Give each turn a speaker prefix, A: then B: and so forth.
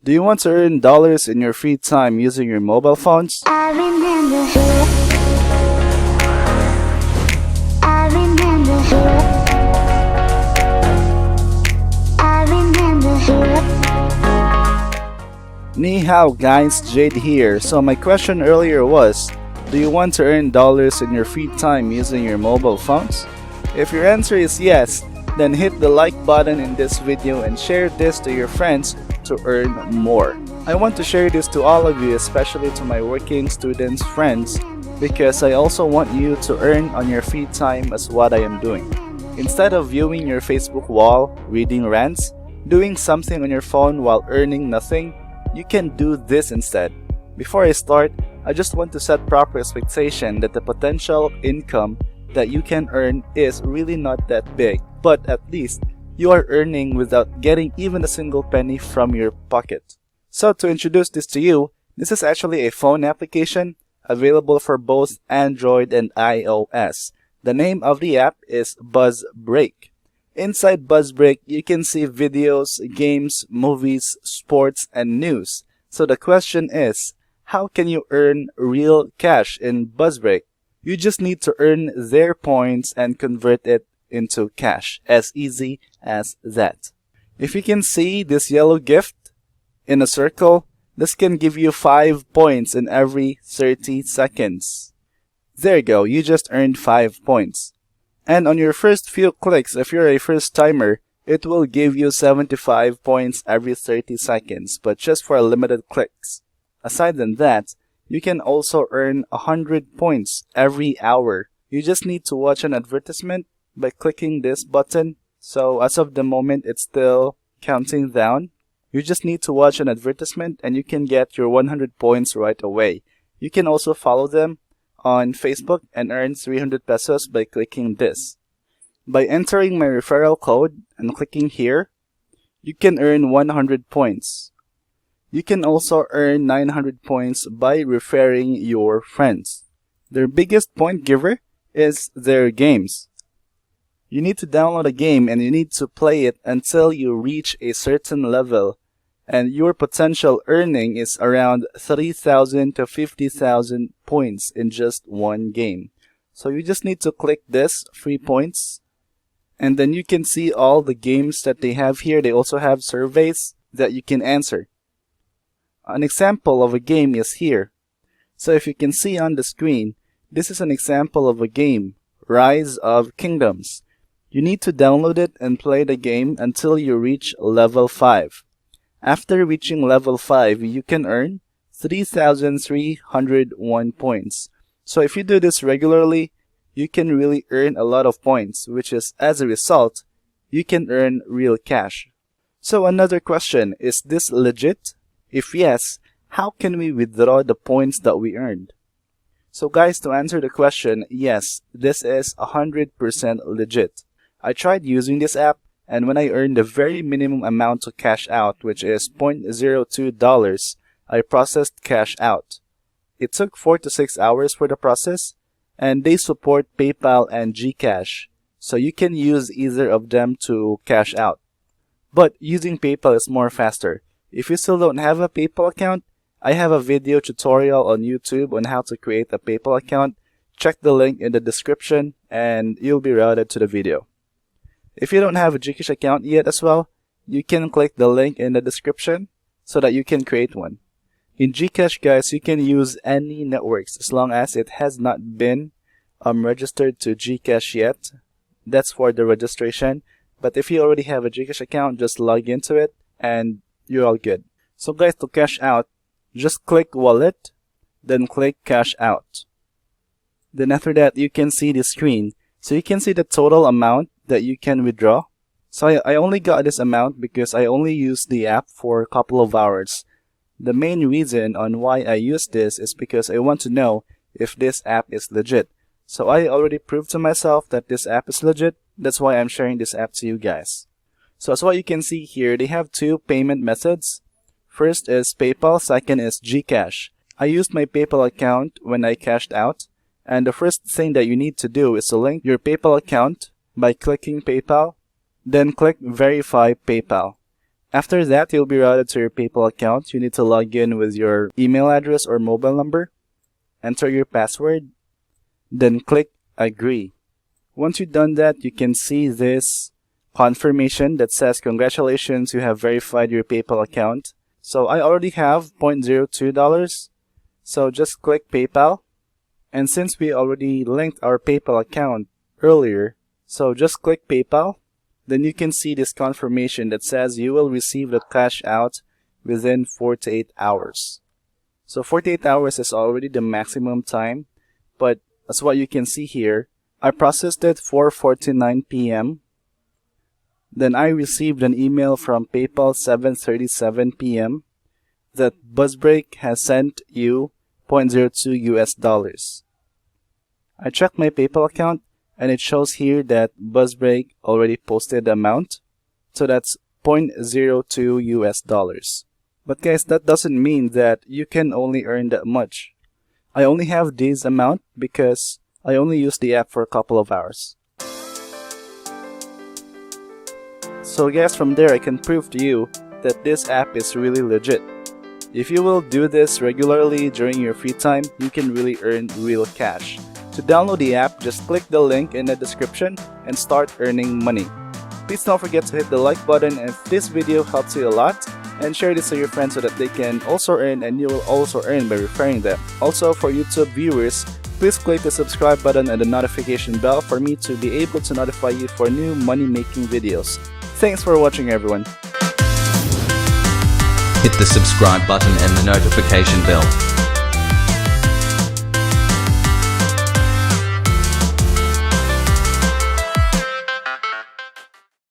A: Do you want to earn dollars in your free time using your mobile phones?
B: I remember. I remember. I remember.
A: Ni hao guys, Jade here. So my question earlier was, do you want to earn dollars in your free time using your mobile phones? If your answer is yes, then hit the like button in this video and share this to your friends to earn more. I want to share this to all of you, especially to my working students friends, because I also want you to earn on your free time as what I am doing. Instead of viewing your Facebook wall, reading rants, doing something on your phone while earning nothing, you can do this instead. Before I start, I just want to set proper expectation that the potential income that you can earn is really not that big, but at least you are earning without getting even a single penny from your pocket. So to introduce this to you, this is actually a phone application available for both Android and iOS. The name of the app is BuzzBreak. Inside BuzzBreak, you can see videos, games, movies, sports, and news. So the question is, how can you earn real cash in BuzzBreak? You just need to earn their points and convert it into cash. As easy as that. If you can see this yellow gift in a circle, this can give you 5 points in every 30 seconds. There you go, you just earned 5 points. And on your first few clicks, if you're a first timer, it will give you 75 points every 30 seconds, but just for limited clicks. Aside than that, you can also earn 100 points every hour. You just need to watch an advertisement by clicking this button. So as of the moment, it's still counting down. You just need to watch an advertisement and you can get your 100 points right away. You can also follow them on Facebook and earn 300 pesos by clicking this. By entering my referral code and clicking here, you can earn 100 points. You can also earn 900 points by referring your friends. Their biggest point giver is their games. You need to download a game and you need to play it until you reach a certain level, and your potential earning is around 3,000 to 50,000 points in just one game. So you just need to click this, free points, and then you can see all the games that they have here. They also have surveys that you can answer. An example of a game is here. So if you can see on the screen, this is an example of a game, Rise of Kingdoms. You need to download it and play the game until you reach level 5. After reaching level 5, you can earn 3,301 points. So if you do this regularly, you can really earn a lot of points, which is, as a result, you can earn real cash. So another question, is this legit? If yes, how can we withdraw the points that we earned? So guys, to answer the question, yes, this is 100% legit. I tried using this app, and when I earned the very minimum amount to cash out, which is $0.02, I processed cash out. It took 4 to 6 hours for the process, and they support PayPal and GCash, so you can use either of them to cash out. But using PayPal is more faster. If you still don't have a PayPal account, I have a video tutorial on YouTube on how to create a PayPal account. Check the link in the description and you'll be routed to the video. If you don't have a GCash account yet as well, you can click the link in the description so that you can create one. In GCash, guys, you can use any networks as long as it has not been registered to GCash yet. That's for the registration. But if you already have a GCash account, just log into it and you're all good. So guys, to cash out, just click wallet, then click cash out. Then after that, you can see the screen. So you can see the total amount that you can withdraw. So I only got this amount because I only used the app for a couple of hours. The main reason on why I use this is because I want to know if this app is legit. So I already proved to myself that this app is legit. That's why I'm sharing this app to you guys. So as what you can see here, they have two payment methods. First is PayPal, second is GCash. I used my PayPal account when I cashed out, and the first thing that you need to do is to link your PayPal account by clicking PayPal, then click Verify PayPal. After that, you'll be routed to your PayPal account. You need to log in with your email address or mobile number, enter your password, then click Agree. Once you've done that, you can see this confirmation that says, congratulations, you have verified your PayPal account. So I already have $0.02, so just click PayPal. And since we already linked our PayPal account earlier, so just click PayPal. Then you can see this confirmation that says you will receive the cash out within 48 hours. So 48 hours is already the maximum time, but as what you can see here, I processed it 4:49 p.m. Then I received an email from PayPal 7:37 p.m. that Buzzbreak has sent you $0.02. I checked my PayPal account and it shows here that Buzzbreak already posted the amount, so that's $0.02. But guys, that doesn't mean that you can only earn that much. I only have this amount because I only use the app for a couple of hours. So guys, from there I can prove to you that this app is really legit. If you will do this regularly during your free time, you can really earn real cash. To download the app, just click the link in the description and start earning money. Please don't forget to hit the like button if this video helps you a lot, and share this to your friends so that they can also earn and you will also earn by referring them. Also, for YouTube viewers, please click the subscribe button and the notification bell for me to be able to notify you for new money-making videos. Thanks for watching, everyone.
C: Hit the subscribe button and the notification bell.